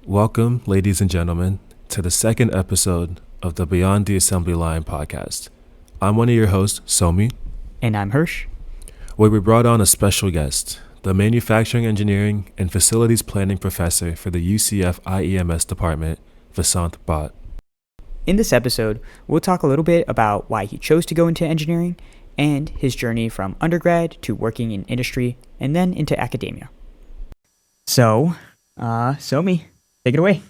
Welcome, ladies and gentlemen, to the second episode of the Beyond the Assembly Line podcast. I'm one of your hosts, Sommie. And I'm Harsh. Where we brought on a special guest, the Manufacturing Engineering and Facilities Planning Professor for the UCF IEMS department, Vasanth Bhat. In this episode, we'll talk a little bit about why he chose to go into engineering and his journey from undergrad to working in industry and then into academia. So, Sommie, take it away.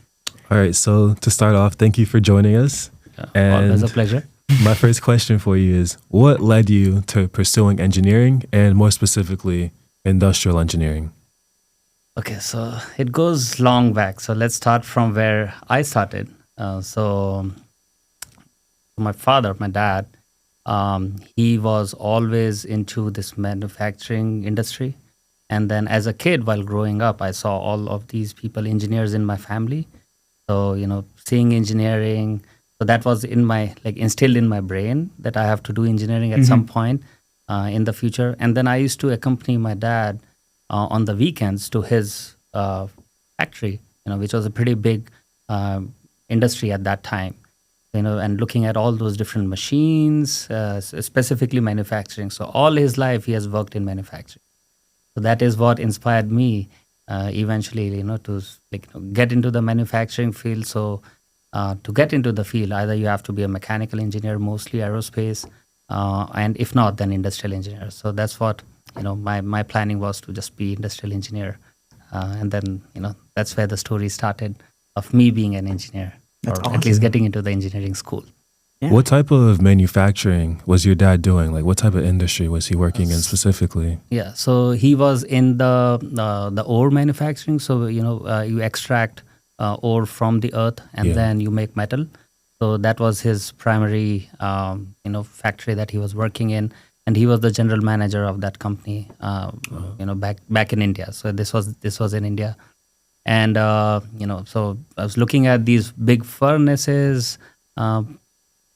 All right, so to start off, thank you for joining us. Always a pleasure. My first question for you is, what led you to pursuing engineering and more specifically, industrial engineering? Okay, so it goes long back. So let's start from where I started. So my father, my dad, he was always into this manufacturing industry. And then as a kid, while growing up, I saw all of these people, engineers in my family. So, seeing engineering, so that was instilled in my brain that I have to do engineering at some point in the future. And then I used to accompany my dad on the weekends to his factory, which was a pretty big industry at that time, and looking at all those different machines, specifically manufacturing. So all his life, he has worked in manufacturing. So that is what inspired me eventually, to get into the manufacturing field. So to get into the field, either you have to be a mechanical engineer, mostly aerospace, and if not, then industrial engineer. So that's what my planning was, to just be industrial engineer, and then that's where the story started of me being an engineer, That's or awesome. at least getting into the engineering school. Yeah. What type of manufacturing was your dad doing? Like, what type of industry was he working in specifically? Yeah, so he was in the ore manufacturing. So you extract ore from the earth and then you make metal. So that was his primary factory that he was working in, and he was the general manager of that company. Back in India. So this was in India, and so I was looking at these big furnaces.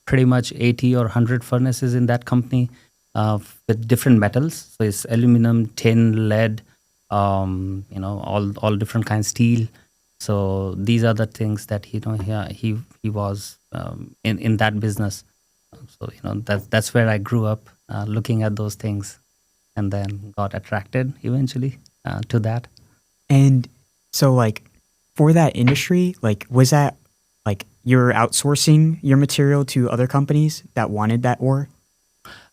Pretty much 80 or 100 furnaces in that company with different metals. So it's aluminum, tin, lead, all different kinds, steel. So these are the things that he was in that business. So that's where I grew up, looking at those things, and then got attracted eventually to that. And so, for that industry, was that, you're outsourcing your material to other companies that wanted that ore?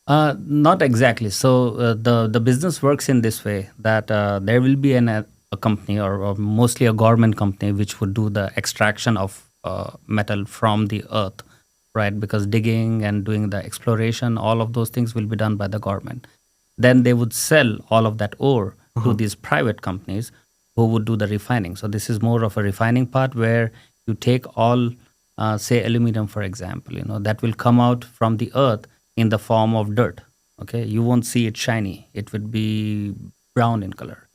Not exactly. So the business works in this way that there will be a company or mostly a government company which would do the extraction of metal from the earth, right? Because digging and doing the exploration, all of those things will be done by the government. Then they would sell all of that ore to these private companies who would do the refining. So this is more of a refining part where you take all say aluminum, for example, that will come out from the earth in the form of dirt. Okay, you won't see it shiny. It would be brown in color.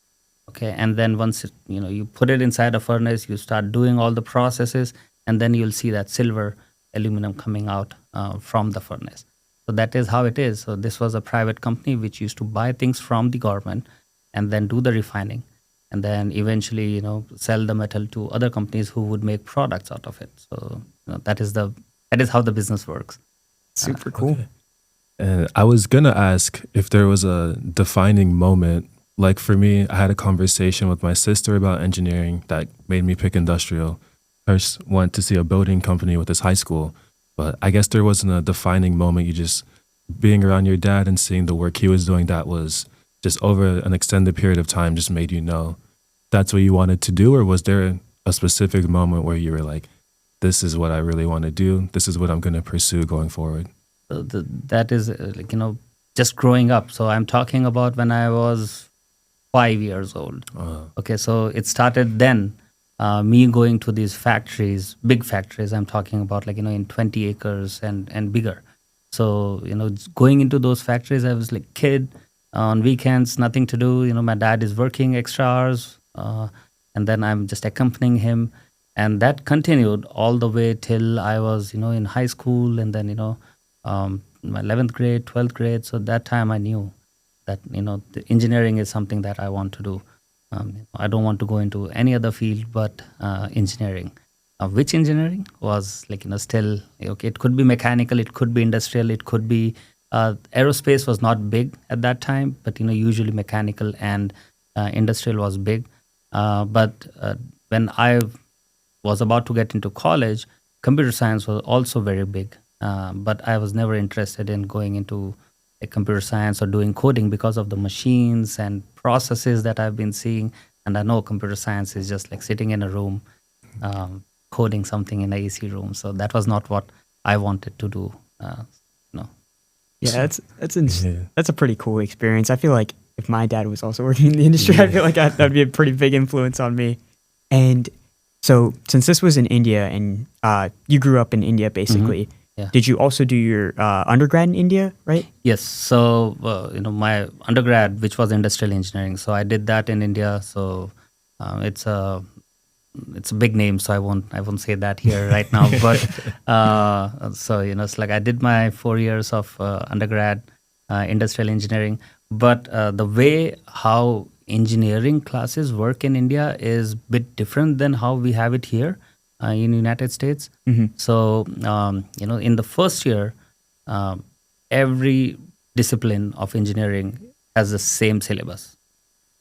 Okay, and then once you put it inside a furnace, you start doing all the processes, and then you'll see that silver aluminum coming out from the furnace. So that is how it is. So this was a private company which used to buy things from the government and then do the refining, and then eventually sell the metal to other companies who would make products out of it. So that is how the business works. Super cool. Okay. And I was gonna ask if there was a defining moment. Like for me, I had a conversation with my sister about engineering that made me pick industrial. First went to see a building company with his high school, but I guess there wasn't a defining moment. You just being around your dad and seeing the work he was doing, that was just over an extended period of time, just made you know that's what you wanted to do? Or was there a specific moment where you were like, this is what I really want to do, this is what I'm going to pursue going forward? So that is just growing up. So I'm talking about when I was 5 years old. Okay, so it started then. Me going to these factories, big factories, I'm talking about in 20 acres and bigger. So, going into those factories, I was like kid on weekends, nothing to do. My dad is working extra hours, and then I'm just accompanying him. And that continued all the way till I was, in high school, and then, my 11th grade, 12th grade. So that time I knew that, the engineering is something that I want to do. I don't want to go into any other field but engineering. Which engineering was like, still, okay, it could be mechanical, it could be industrial, it could be aerospace was not big at that time, but, usually mechanical and industrial was big. But when I was about to get into college, computer science was also very big. But I was never interested in going into computer science or doing coding because of the machines and processes that I've been seeing. And I know computer science is just like sitting in a room, coding something in a AC room. So that was not what I wanted to do. Yeah, that's a pretty cool experience. I feel like if my dad was also working in the industry, I feel like that'd be a pretty big influence on me. And so, since this was in India and you grew up in India, basically, Yeah. did you also do your undergrad in India, right? Yes. So, my undergrad, which was industrial engineering, so I did that in India. So, it's a big name, so I won't say that here right now. But so it's like I did my 4 years of undergrad industrial engineering. But the way how engineering classes work in India is a bit different than how we have it here in the United States. So in the first year, every discipline of engineering has the same syllabus.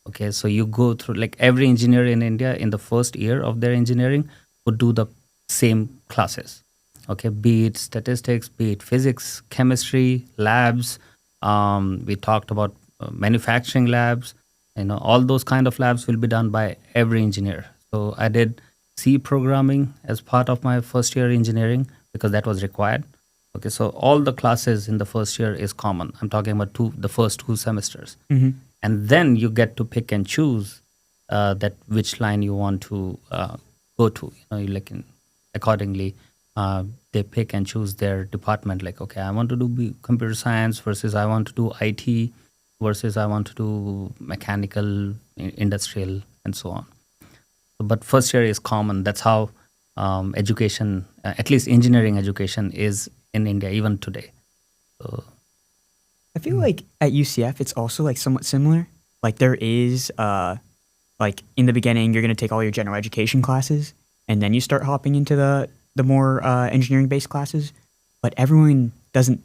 Okay, so you go through, like, every engineer in India in the first year of their engineering would do the same classes. Okay, be it statistics, be it physics, chemistry, labs. We talked about manufacturing labs. All those kind of labs will be done by every engineer. So I did C programming as part of my first year engineering because that was required. Okay, so all the classes in the first year is common. I'm talking about the first 2 semesters. And then you get to pick and choose that which line you want to go to. Accordingly, they pick and choose their department. Like, okay, I want to do computer science versus I want to do IT versus I want to do mechanical, industrial, and so on. But first year is common. That's how education, at least engineering education, is in India even today. So, I feel like at UCF, it's also like somewhat similar. Like there is, like in the beginning, you're going to take all your general education classes, and then you start hopping into the more engineering-based classes. But everyone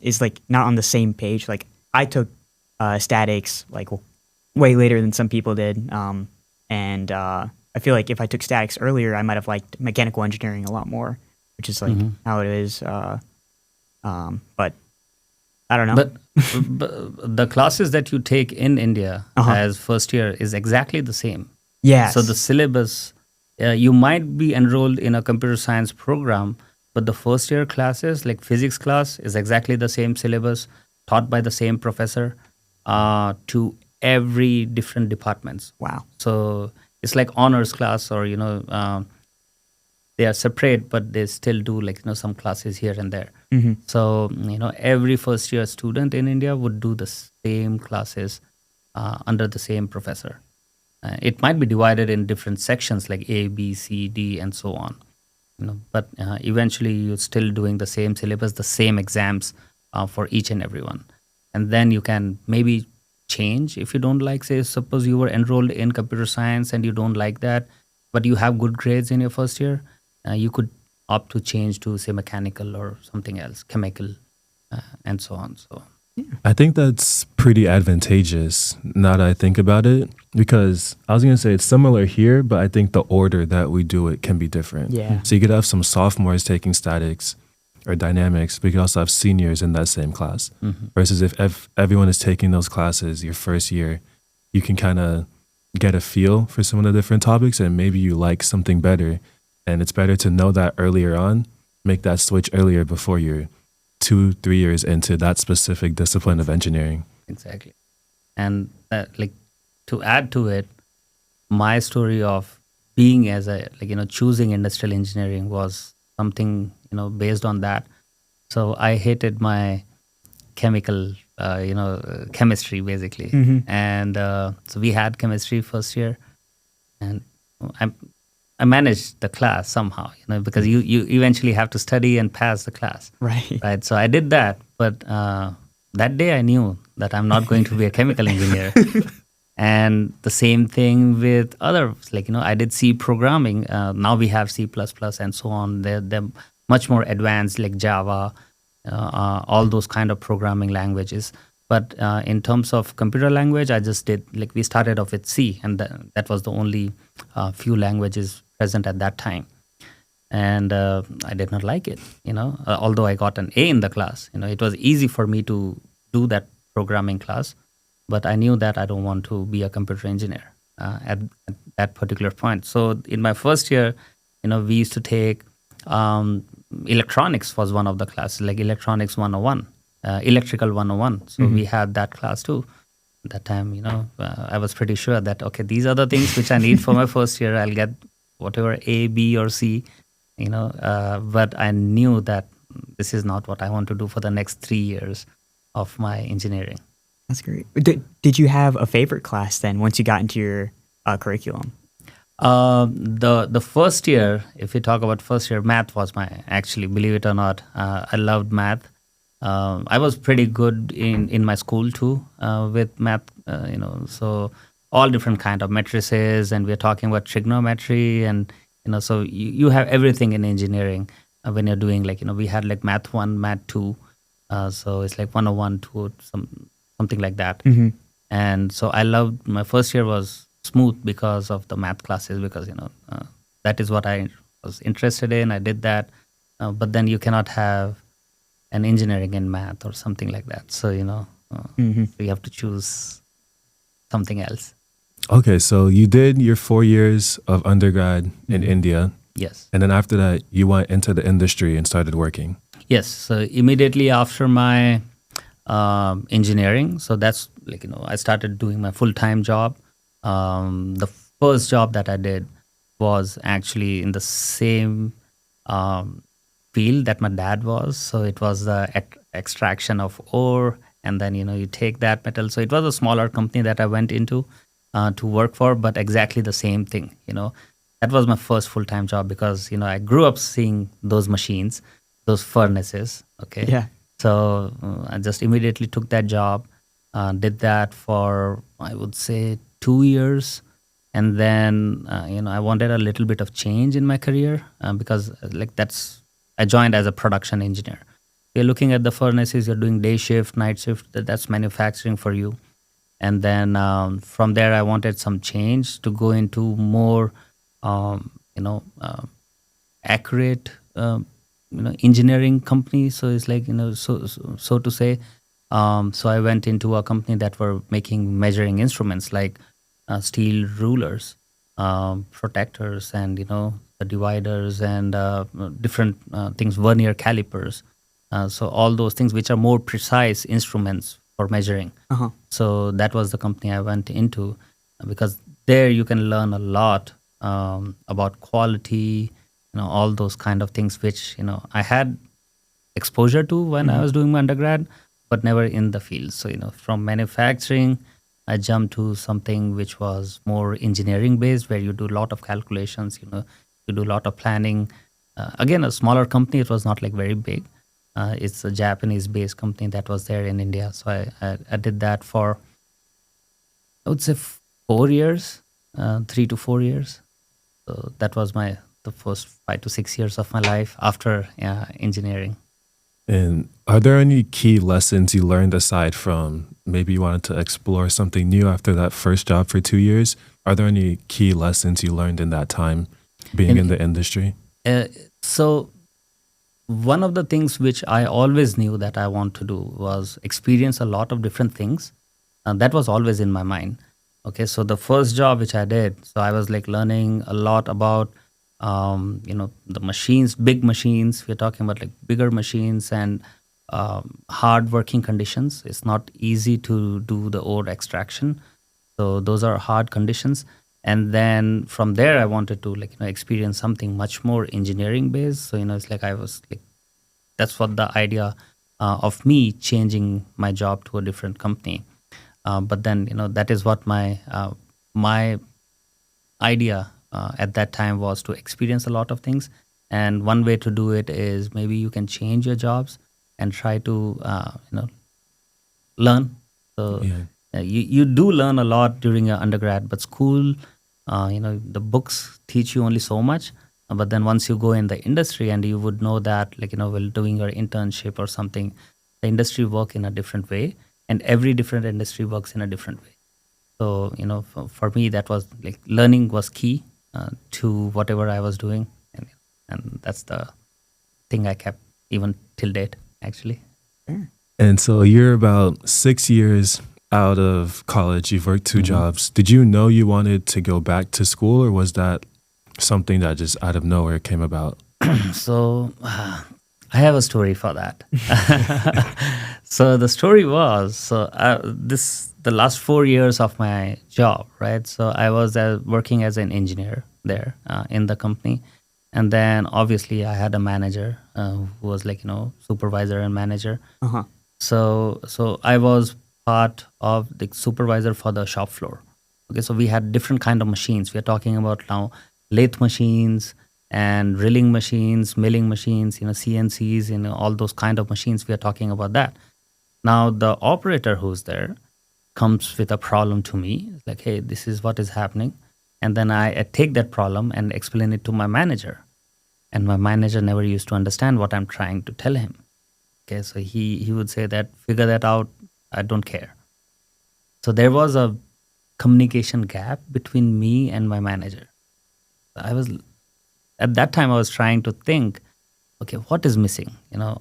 is like not on the same page. Like I took statics like way later than some people did, and I feel like if I took statics earlier, I might have liked mechanical engineering a lot more, which is like how it is. But I don't know. But the classes that you take in India as first year is exactly the same. Yes. So the syllabus, you might be enrolled in a computer science program, but the first year classes, like physics class, is exactly the same syllabus taught by the same professor to every different departments. Wow. So it's like honors class, or they are separate, but they still do some classes here and there. So every first year student in India would do the same classes under the same professor. It might be divided in different sections like A, B, C, D, and so on. But eventually you're still doing the same syllabus, the same exams for each and every one. And then you can maybe change if you don't like, say, suppose you were enrolled in computer science and you don't like that, but you have good grades in your first year, you could opt to change to, say, mechanical or something else, chemical, and so on. So I think that's pretty advantageous now that I think about it, because I was going to say it's similar here, but I think the order that we do it can be different. Yeah. So you could have some sophomores taking statics or dynamics, but you could also have seniors in that same class. Versus if everyone is taking those classes your first year, you can kind of get a feel for some of the different topics, and maybe you like something better. And it's better to know that earlier on, make that switch earlier before you're 2-3 years into that specific discipline of engineering. Exactly. And to add to it, my story of being as a choosing industrial engineering was something based on that. So I hated my chemical chemistry basically. And so we had chemistry first year, and I managed the class somehow, because you eventually have to study and pass the class. Right. So I did that, but that day I knew that I'm not going to be a chemical engineer. And the same thing with other, like, I did C programming. Now we have C++ and so on. They're much more advanced, like Java, all those kind of programming languages. But in terms of computer language, I just did, like, we started off with C, and that was the only few languages present at that time. And I did not like it, although I got an A in the class. It was easy for me to do that programming class, but I knew that I don't want to be a computer engineer at that particular point. So in my first year, we used to take electronics was one of the classes, like electronics 101, electrical 101. So we had that class too. At that time, I was pretty sure that, okay, these are the things which I need for my first year. I'll get whatever A, B, or C, but I knew that this is not what I want to do for the next 3 years of my engineering. That's great. Did you have a favorite class then once you got into your curriculum? The first year, if you talk about first year, math was actually, believe it or not, I loved math. I was pretty good in my school too with math, so all different kind of matrices, and we're talking about trigonometry, and so you have everything in engineering when you're doing, like, we had like math 1, math 2, so it's like 101, 2, something like that. And so I loved, my first year was smooth because of the math classes, because that is what I was interested in. I did that, but then you cannot have an engineering in math or something like that. So so you have to choose something else. Okay, so you did your 4 years of undergrad in India. Yes. And then after that, you went into the industry and started working. Yes. So immediately after my engineering, so that's like, I started doing my full-time job. The first job that I did was actually in the same field that my dad was. So it was the extraction of ore, and then, you take that metal. So it was a smaller company that I went into to work for, but exactly the same thing. That was my first full-time job because, I grew up seeing those machines, those furnaces. Okay. Yeah. So I just immediately took that job, did that for, I would say, 2 years. And then, I wanted a little bit of change in my career because I joined as a production engineer. You're looking at the furnaces, you're doing day shift, night shift, that's manufacturing for you. And then from there, I wanted some change to go into more, accurate, engineering company. So it's like, so to say. So I went into a company that were making measuring instruments like steel rulers, protectors, and the dividers, and different things, vernier calipers. So all those things which are more precise instruments for measuring. So that was the company I went into because there you can learn a lot about quality, all those kind of things which I had exposure to when I was doing my undergrad, but never in the field. So from manufacturing, I jumped to something which was more engineering based, where you do a lot of calculations, you do a lot of planning. Again, a smaller company, it was not like very big. It's a Japanese based company that was there in India. So I did that for, I would say, 4 years, 3 to 4 years. So that was the first 5 to 6 years of my life after engineering. And are there any key lessons you learned aside from maybe you wanted to explore something new after that first job for 2 years? Are there any key lessons you learned in that time being in the industry? So one of the things which I always knew that I want to do was experience a lot of different things. That was always in my mind. Okay, so the first job which I did, so I was like learning a lot about the machines, big machines. We're talking about like bigger machines and hard working conditions. It's not easy to do the ore extraction. So those are hard conditions. And then from there, I wanted to experience something much more engineering based. So, it's like I was like, that's what the idea of me changing my job to a different company. But then, that is what my idea at that time was, to experience a lot of things. And one way to do it is maybe you can change your jobs and try to, learn. So you do learn a lot during your undergrad, but school, the books teach you only so much. But then once you go in the industry, and you would know that, like, while doing your internship or something, the industry work in a different way, and every different industry works in a different way. So, for me, that was like learning was key to whatever I was doing, and that's the thing I kept even till date, actually. And so you're about 6 years out of college. You've worked 2 jobs. Did you know you wanted to go back to school, or was that something that just out of nowhere came about? So I have a story for that. So the story was, the last 4 years of my job, right? So I was working as an engineer there in the company. And then obviously I had a manager who was like, supervisor and manager. Uh-huh. So I was part of the supervisor for the shop floor. Okay, so we had different kind of machines. We are talking about now lathe machines and drilling machines, milling machines, CNCs, all those kind of machines. We are talking about that. Now the operator who's there comes with a problem to me. It's like, hey, this is what is happening. And then I take that problem and explain it to my manager. And my manager never used to understand what I'm trying to tell him. Okay, so he would say that, figure that out, I don't care. So there was a communication gap between me and my manager. At that time I was trying to think, okay, what is missing?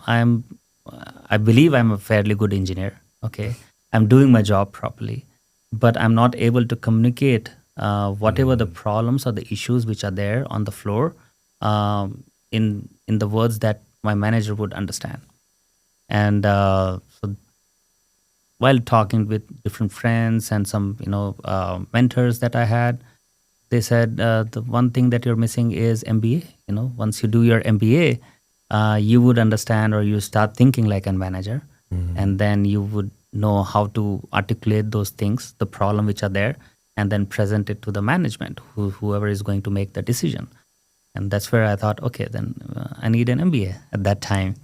I believe I'm a fairly good engineer. Okay, I'm doing my job properly, but I'm not able to communicate whatever the problems or the issues which are there on the floor in the words that my manager would understand. And so while talking with different friends and some mentors that I had, they said the one thing that you're missing is MBA. Once you do your MBA, you would understand, or you start thinking like a manager, and then you would know how to articulate those things, the problem which are there, and then present it to the management, whoever is going to make the decision. And that's where I thought, okay, then I need an MBA at that time.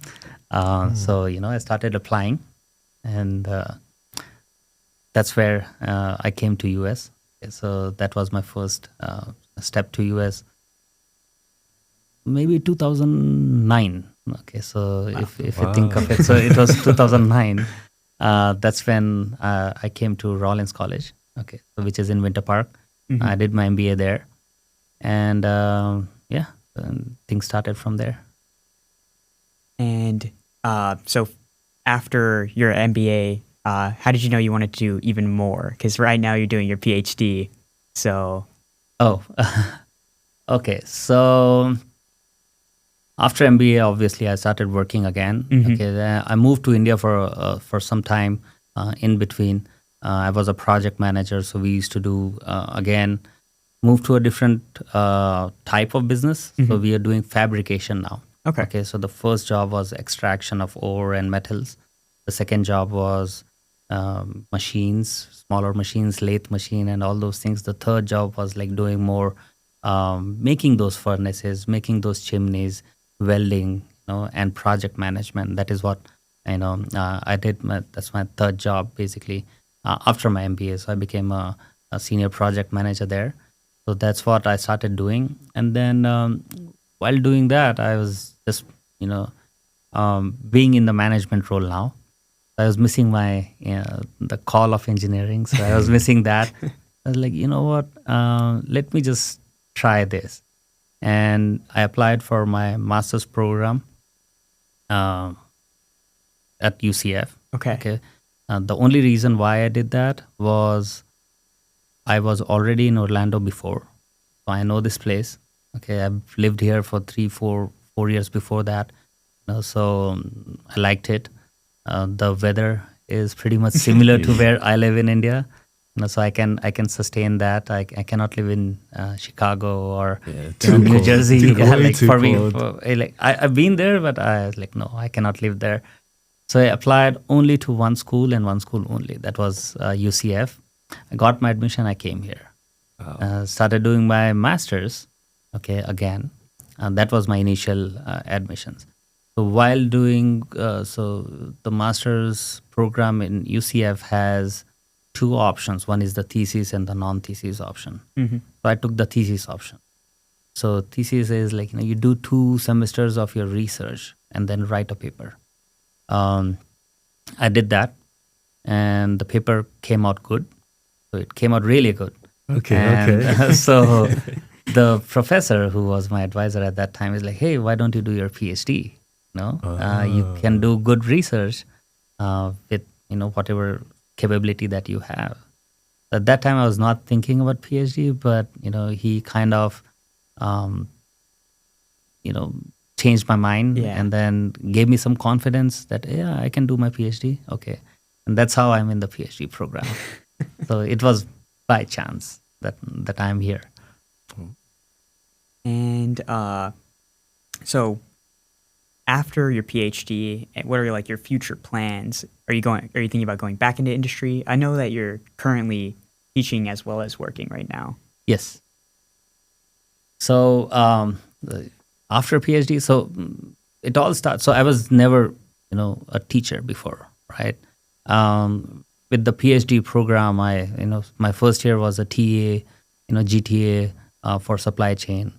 So, I started applying, and that's where I came to US. Okay, so that was my first step to US, maybe 2009. Okay, so if you think of it, so it was 2009. That's when I came to Rollins College, okay, so which is in Winter Park. I did my MBA there, and things started from there. And so after your MBA, how did you know you wanted to do even more? Because right now you're doing your PhD. So. Oh, okay. So after MBA, obviously, I started working again. Okay, then I moved to India for some time. In between, I was a project manager, so we used to do again move to a different type of business. So we are doing fabrication now. Okay. So the first job was extraction of ore and metals. The second job was machines, smaller machines, lathe machine, and all those things. The third job was like doing more making those furnaces, making those chimneys, welding, and project management. That is what I did. That's my third job basically after my MBA. So I became a senior project manager there. So that's what I started doing. And then while doing that, I was just being in the management role now. I was missing my the call of engineering. So I was missing that. I was like, you know what? Let me just try this. And I applied for my master's program at UCF. Okay. The only reason why I did that was I was already in Orlando before. So I know this place. Okay, I've lived here for 4 years before that. So I liked it. The weather is pretty much similar to where I live in India. So I can sustain that. I cannot live in Chicago or New Jersey. For me, I've been there, but I was like, no, I cannot live there. So I applied only to one school and one school only. That was UCF. I got my admission. I came here. Wow. Started doing my master's. Okay, again, that was my initial admissions. So while doing the master's program in UCF has two options. One is the thesis and the non-thesis option. Mm-hmm. So I took the thesis option. So thesis is like, you do 2 semesters of your research and then write a paper. I did that, and the paper came out good. So it came out really good. Okay. So the professor who was my advisor at that time is like, hey, why don't you do your PhD? You can do good research with whatever capability that you have. At that time, I was not thinking about PhD, but he kind of changed my mind and then gave me some confidence that I can do my PhD. Okay, and that's how I'm in the PhD program. So it was by chance that I'm here. And so after your PhD, what are like your future plans? Are you thinking about going back into industry? I know that you're currently teaching as well as working right now. Yes. So after PhD, so it all starts. So I was never, a teacher before, right? With the PhD program, my first year was a TA, GTA for supply chain.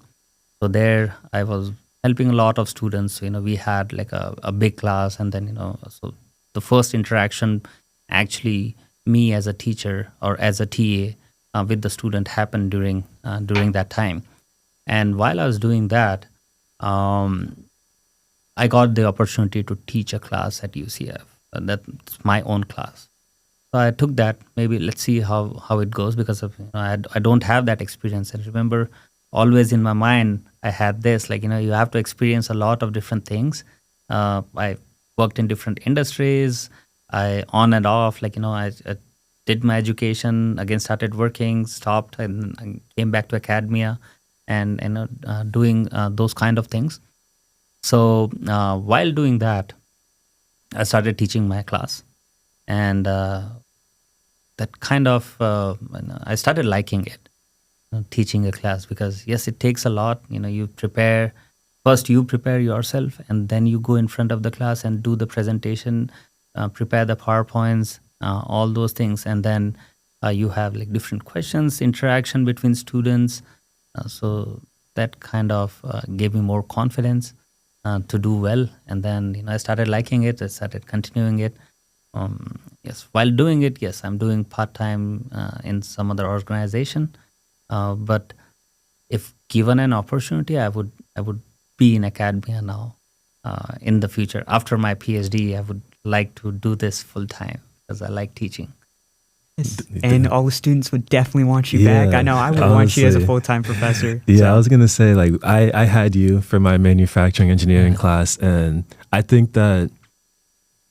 So there I was helping a lot of students. We had like a big class, and then, so the first interaction, actually me as a teacher or as a TA with the student happened during that time. And while I was doing that, I got the opportunity to teach a class at UCF. That's my own class. So I took that. Maybe let's see how it goes, because of, I don't have that experience. And remember, always in my mind, I had this, like, you have to experience a lot of different things. I worked in different industries. I on and off, like, I did my education, again started working, stopped, and I came back to academia and doing those kind of things. So while doing that, I started teaching my class, and that kind of I started liking it, teaching a class, because yes, it takes a lot. You prepare yourself, and then you go in front of the class and do the presentation, prepare the PowerPoints, all those things, and then you have like different questions, interaction between students. So that kind of gave me more confidence to do well. And then I started liking it. I started continuing it. Yes, while doing it, yes, I'm doing part-time in some other organization. But if given an opportunity, I would be in academia now. In the future, after my PhD, I would like to do this full-time because I like teaching. And all the students would definitely want you back. I know I would want you as a full-time professor. Yeah, so. I was going to say, like, I had you for my manufacturing engineering class, and I think that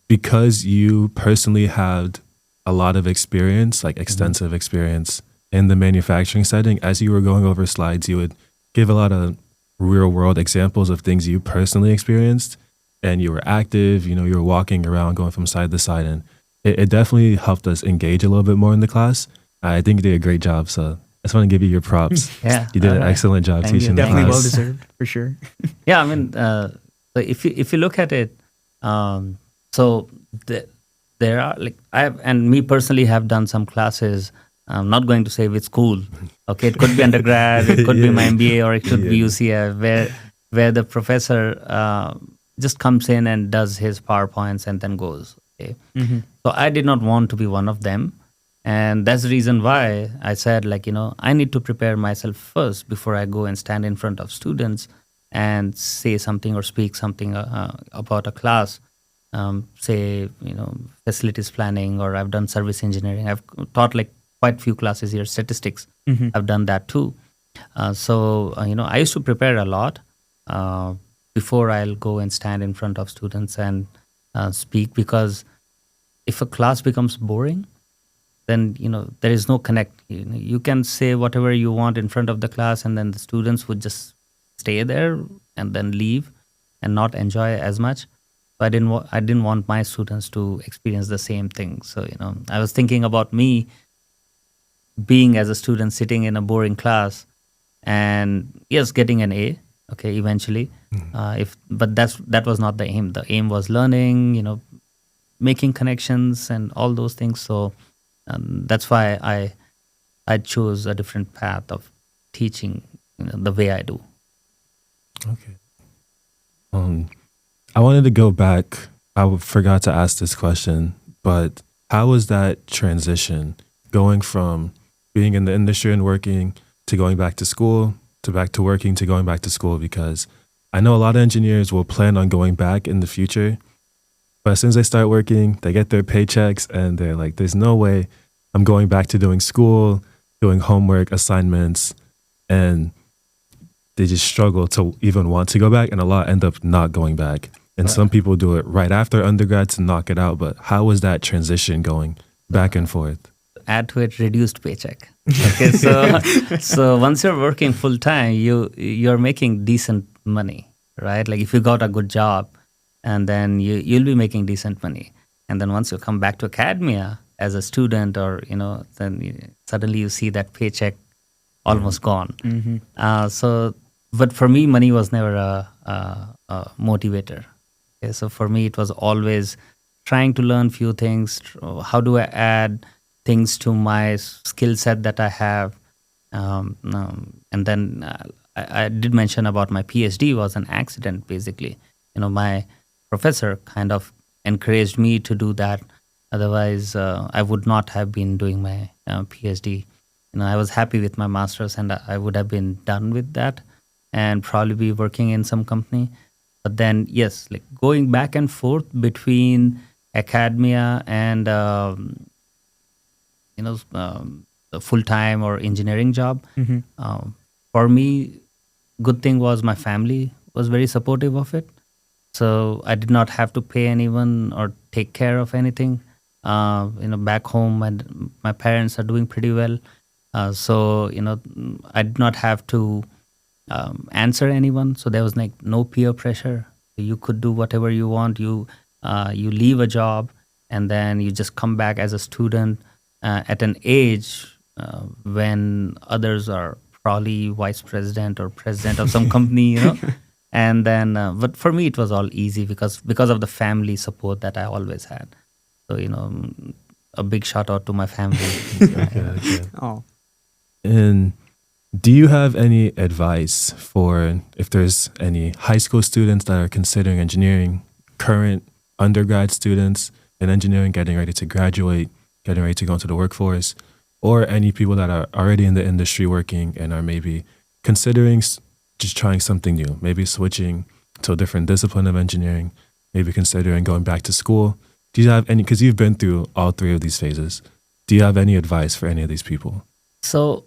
because you personally had a lot of experience, like extensive experience in the manufacturing setting, as you were going over slides, you would give a lot of real-world examples of things you personally experienced, and you were active, you were walking around, going from side to side, and it definitely helped us engage a little bit more in the class. I think you did a great job, so I just want to give you your props. Yeah, you did an excellent job teaching the class. Definitely well deserved, for sure. Yeah, I mean, so if you look at it, so there are like and me personally have done some classes. I'm not going to say which school. Okay, it could be undergrad, it could be my MBA, or it could be UCF, where the professor just comes in and does his PowerPoints and then goes. Okay. Mm-hmm. So I did not want to be one of them. And that's the reason why I said, like, I need to prepare myself first before I go and stand in front of students and say something or speak something about a class. Say, facilities planning, or I've done service engineering. I've taught like quite few classes here, statistics. Mm-hmm. I've done that too. So I used to prepare a lot before I'll go and stand in front of students and speak, because if a class becomes boring, then there is no connect. You can say whatever you want in front of the class, and then the students would just stay there and then leave and not enjoy as much. So I didn't want my students to experience the same thing. So I was thinking about me being as a student sitting in a boring class, and yes, getting an A. Okay, eventually, but that was not the aim. The aim was learning, making connections and all those things. So And that's why I chose a different path of teaching the way I do. Okay. I wanted to go back. Forgot to ask this question, but how was that transition going from being in the industry and working to going back to school to back to working to going back to school? Because I know a lot of engineers will plan on going back in the future, but as soon as they start working, they get their paychecks and they're like, there's no way I'm going back to doing school, doing homework, assignments, and they just struggle to even want to go back, and a lot end up not going back. And some people do it right after undergrad to knock it out. But how was that transition going back and forth? Add to it reduced paycheck. Okay, so once you're working full time, you're making decent money, right? Like if you got a good job, and then you'll be making decent money. And then once you come back to academia as a student, or then suddenly you see that paycheck almost gone. But for me, money was never a motivator. Okay, so for me, it was always trying to learn few things. How do I add things to my skill set that I have? And then I did mention about my PhD was an accident, basically. My professor kind of encouraged me to do that. Otherwise, I would not have been doing my PhD. I was happy with my master's, and I would have been done with that and probably be working in some company. But then, yes, like going back and forth between academia and the full-time or engineering job. For me, good thing was my family was very supportive of it. So I did not have to pay anyone or take care of anything. Back home, my parents are doing pretty well. So I did not have to answer anyone. So there was like no peer pressure. You could do whatever you want. You leave a job and then you just come back as a student at an age when others are probably vice president or president of some company, And then, but for me, it was all easy because of the family support that I always had. So, a big shout out to my family. Okay. Oh. And do you have any advice for if there's any high school students that are considering engineering, current undergrad students in engineering getting ready to graduate, getting ready to go into the workforce, or any people that are already in the industry working and are maybe considering just trying something new, maybe switching to a different discipline of engineering, maybe considering going back to school? Do you have any, because you've been through all three of these phases, do you have any advice for any of these people? So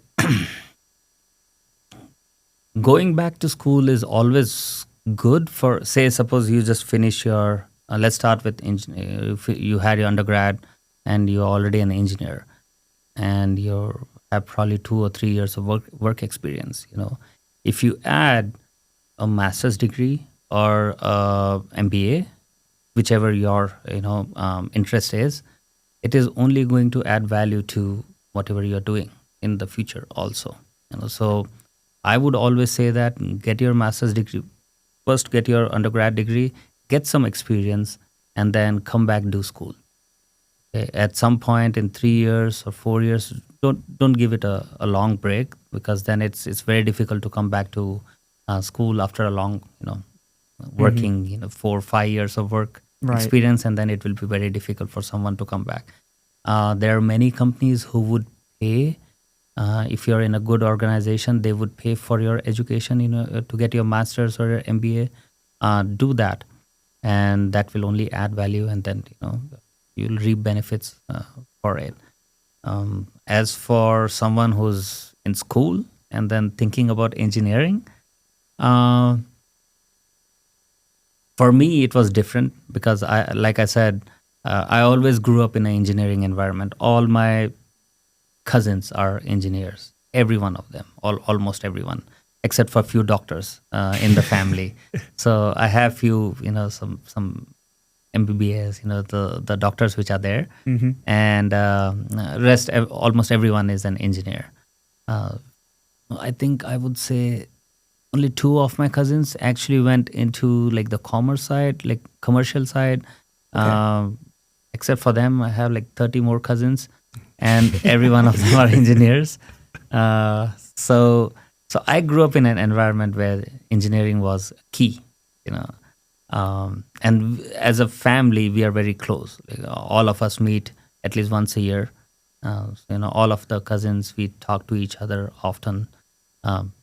going back to school is always good for, say, suppose you just finish your, let's start with if you had your undergrad and you're already an engineer and you have probably 2 or 3 years of work experience, if you add a master's degree or MBA, whichever your interest is, it is only going to add value to whatever you're doing in the future also. So I would always say that get your master's degree, first get your undergrad degree, get some experience, and then come back do school. Okay? At some point in 3 years or 4 years, don't give it a long break, because then it's very difficult to come back to school after a long working 4 or 5 years of work experience, and then it will be very difficult for someone to come back. There are many companies who would pay. If you're in a good organization, they would pay for your education, to get your master's or your MBA. Do that, and that will only add value, and then you'll reap benefits for it. As for someone who's in school and then thinking about engineering, for me it was different because like I said, I always grew up in an engineering environment. All my cousins are engineers, every one of them, almost everyone, except for a few doctors in the family. So I have few, some MBBS, the doctors which are there, and rest almost everyone is an engineer. I think I would say only 2 of my cousins actually went into like the commerce side, like commercial side. Okay. Except for them, I have like 30 more cousins. and every one of them are engineers. So I grew up in an environment where engineering was key, you know. And as a family, we are very close. Like, all of us meet at least once a year. All of the cousins, we talk to each other often.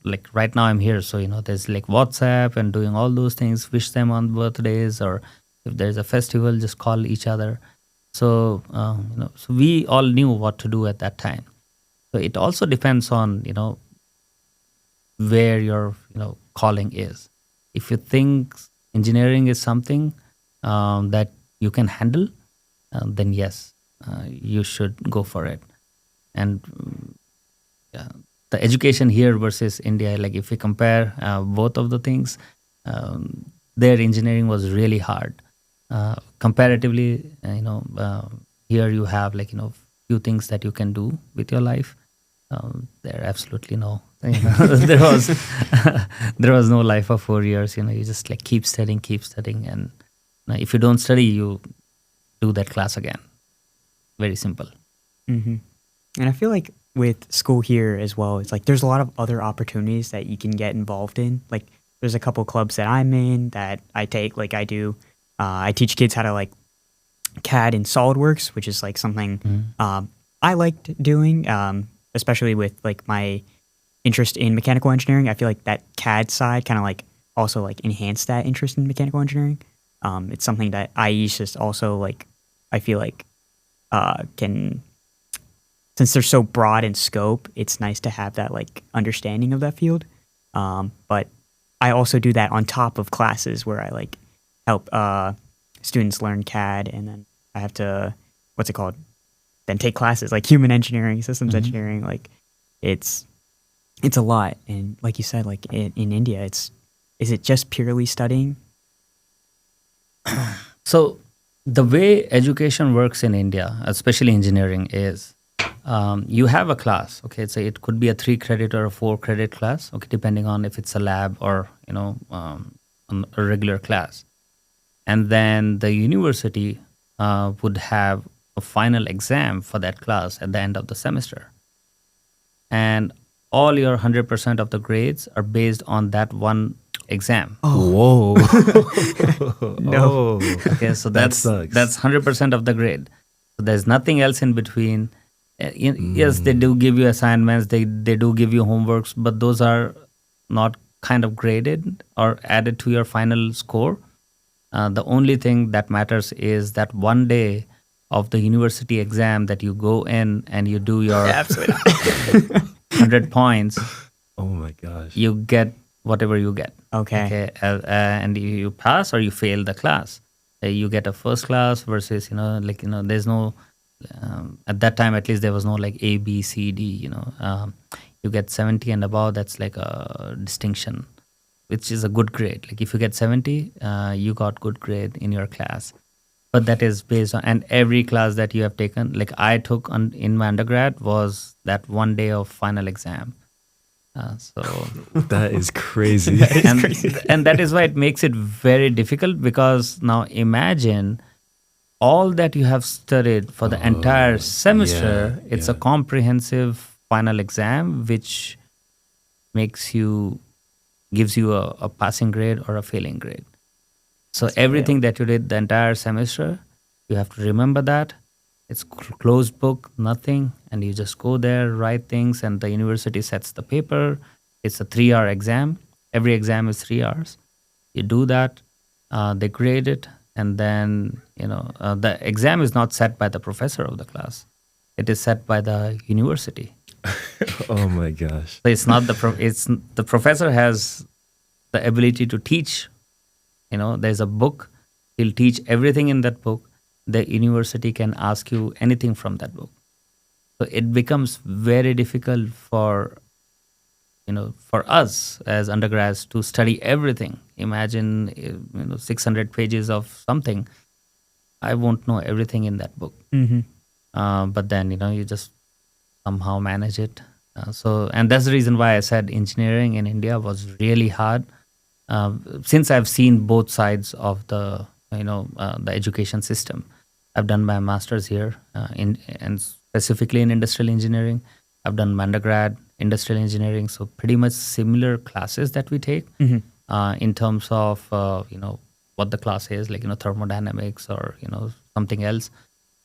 Like right now I'm here, so there's like WhatsApp and doing all those things, wish them on birthdays, or if there's a festival, just call each other. So so we all knew what to do at that time. So it also depends on where your calling is. If you think engineering is something that you can handle, then yes, you should go for it. And yeah, the education here versus India, like if we compare both of the things, their engineering was really hard. Comparatively, here you have few things that you can do with your life. There absolutely no. There was there was no life of 4 years. You just like keep studying, and if you don't study, you do that class again. Very simple. Mm-hmm. And I feel like with school here as well, it's like there's a lot of other opportunities that you can get involved in. Like there's a couple clubs that I'm in that I take. Like I do, I teach kids how to like CAD and SolidWorks, which is like something I liked doing. Especially with like my interest in mechanical engineering. I feel like that CAD side kind of like also like enhanced that interest in mechanical engineering. It's something that IE's just also like, I feel like can, since they're so broad in scope, it's nice to have that like understanding of that field. But I also do that on top of classes where I like help students learn CAD, and then I have to, what's it called? Then take classes like human engineering, systems engineering. Like it's a lot. And like you said, like in India, is it just purely studying? So the way education works in India, especially engineering, is you have a class. Okay, so it could be a 3-credit or a 4-credit class. Okay, depending on if it's a lab or a regular class. And then the university would have a final exam for that class at the end of the semester. And all your 100% of the grades are based on that one exam. Whoa. No. Okay, so that's 100% of the grade. So there's nothing else in between. Yes, they do give you assignments, they do give you homeworks, but those are not kind of graded or added to your final score. The only thing that matters is that one day of the university exam that you go in and you do your 100 points. Oh my gosh. You get whatever you get. Okay. And you pass or you fail the class. You get a first class versus, there's no, at that time at least there was no like A, B, C, D, you get 70 and above, that's like a distinction, which is a good grade. Like if you get 70, you got good grade in your class. But that is based on, and every class that you have taken, like I took in my undergrad, was that one day of final exam. So that is crazy. And that is why it makes it very difficult, because now imagine all that you have studied for the entire semester. It's a comprehensive final exam, which gives you a passing grade or a failing grade. So everything that you did the entire semester, you have to remember that. It's closed book, nothing, and you just go there, write things, and the university sets the paper. It's a 3-hour exam. Every exam is 3 hours. You do that, they grade it, and then the exam is not set by the professor of the class. It is set by the university. Oh my gosh! So it's not the professor has the ability to teach. There's a book. He'll teach everything in that book. The university can ask you anything from that book. So it becomes very difficult for us as undergrads to study everything. Imagine 600 pages of something. I won't know everything in that book. But then you just somehow manage it. And that's the reason why I said engineering in India was really hard. Since I've seen both sides of the education system. I've done my master's here, and specifically in industrial engineering. I've done my undergrad industrial engineering, so pretty much similar classes that we take in terms of what the class is, like thermodynamics or something else.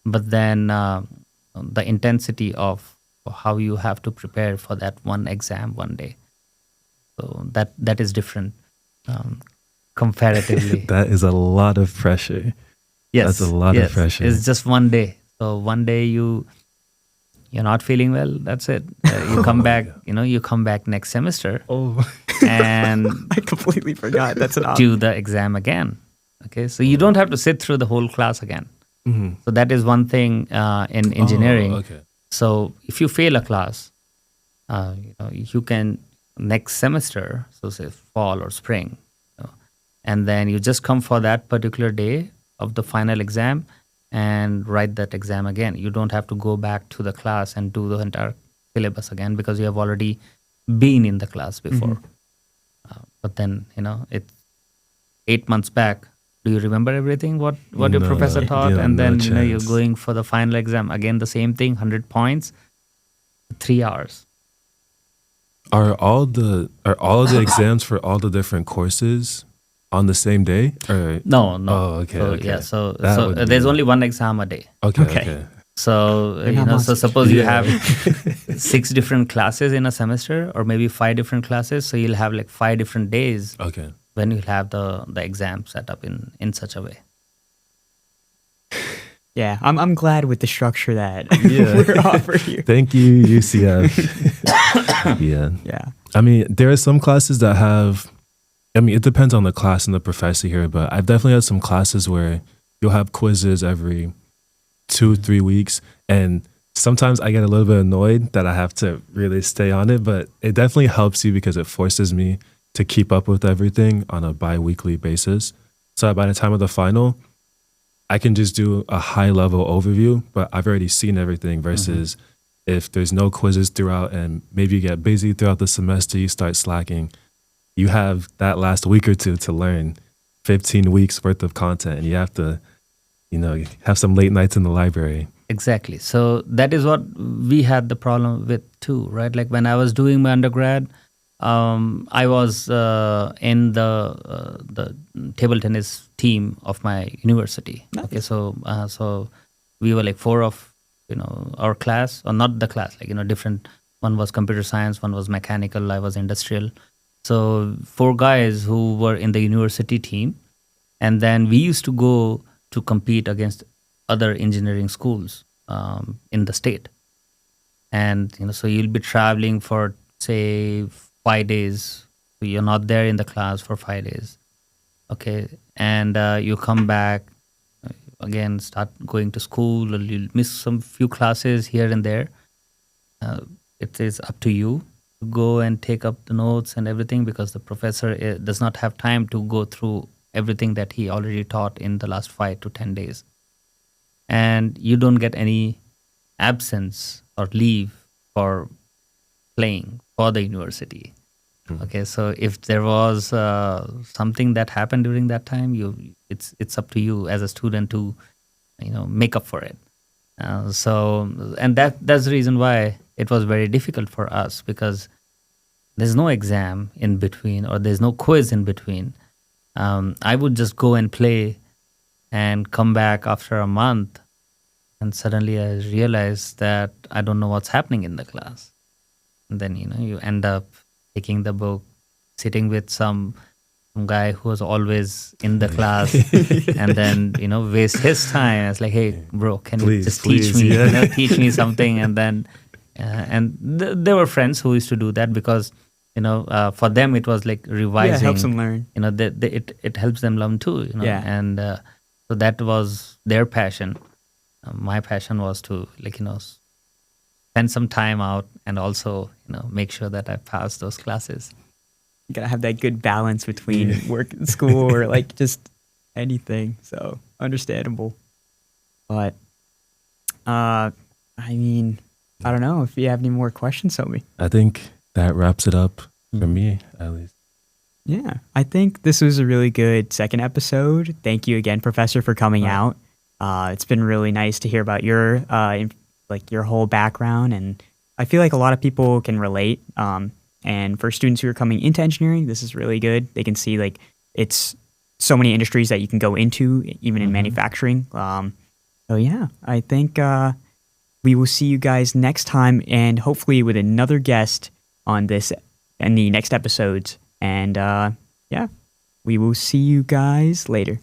But then the intensity of how you have to prepare for that one exam one day, so that is different comparatively. That is a lot of pressure. Yes, that's a lot of pressure. It's just one day. So one day you're not feeling well. That's it. You come back. You come back next semester. Oh, and I completely forgot. That's an do the exam again. Okay, so you don't have to sit through the whole class again. So that is one thing in engineering. Okay. So if you fail a class, you can next semester, so say fall or spring, and then you just come for that particular day of the final exam and write that exam again. You don't have to go back to the class and do the entire syllabus again because you have already been in the class before. But then, it's 8 months back. Do you remember everything what your professor taught? And then you're going for the final exam again, the same thing, 100 points, 3 hours. Are all the exams for all the different courses on the same day? Or? No. Oh, okay. So, okay. Yeah, so there's only one exam a day. Okay. So so suppose you have 6 different classes in a semester, or maybe 5 different classes. So you'll have like 5 different days. Okay. When you'll have the exam set up in such a way. Yeah, I'm glad with the structure that we're offering you. Thank you, UCF. Yeah. I mean, there are some classes that have, it depends on the class and the professor here, but I've definitely had some classes where you'll have quizzes every 2-3 weeks. And sometimes I get a little bit annoyed that I have to really stay on it, but it definitely helps you because it forces me to keep up with everything on a bi-weekly basis. So by the time of the final, I can just do a high-level overview, but I've already seen everything versus if there's no quizzes throughout and maybe you get busy throughout the semester, you start slacking. You have that last week or two to learn 15 weeks worth of content, and you have to, have some late nights in the library. Exactly. So that is what we had the problem with too, right? Like when I was doing my undergrad, I was in the table tennis team of my university. Nice. Okay, so we were like 4 of our class, or not the class, like different. One was computer science, one was mechanical, I was industrial. So 4 guys who were in the university team, and then we used to go to compete against other engineering schools in the state. And so you'll be traveling for say 5 days. So you're not there in the class for 5 days. Okay. And you come back, again, start going to school, or you'll miss some few classes here and there. It is up to you to go and take up the notes and everything, because the professor does not have time to go through everything that he already taught in the last 5 to 10 days. And you don't get any absence or leave for playing for the university. Okay, so if there was something that happened during that time, it's up to you as a student to make up for it. And that's the reason why it was very difficult for us, because there's no exam in between, or there's no quiz in between. I would just go and play and come back after a month, and suddenly I realized that I don't know what's happening in the class. And then you end up taking the book, sitting with some guy who was always in the class, and then waste his time. It's like, hey, bro, can you just teach me, teach me something? And then there were friends who used to do that, because for them it was like revising. Yeah, it helps them learn. It helps them learn too. Yeah. And so that was their passion. My passion was to spend some time out and also make sure that I pass those classes. You gotta have that good balance between work and school, or like just anything. So understandable. But I don't know if you have any more questions, Sommie. I think that wraps it up for me, at least. Yeah, I think this was a really good second episode. Thank you again, Professor, for coming out. It's been really nice to hear about your like your whole background, and I feel like a lot of people can relate. And for students who are coming into engineering, this is really good. They can see like it's so many industries that you can go into, even in manufacturing. So yeah, I think we will see you guys next time, and hopefully with another guest on this and the next episodes. And yeah, we will see you guys later.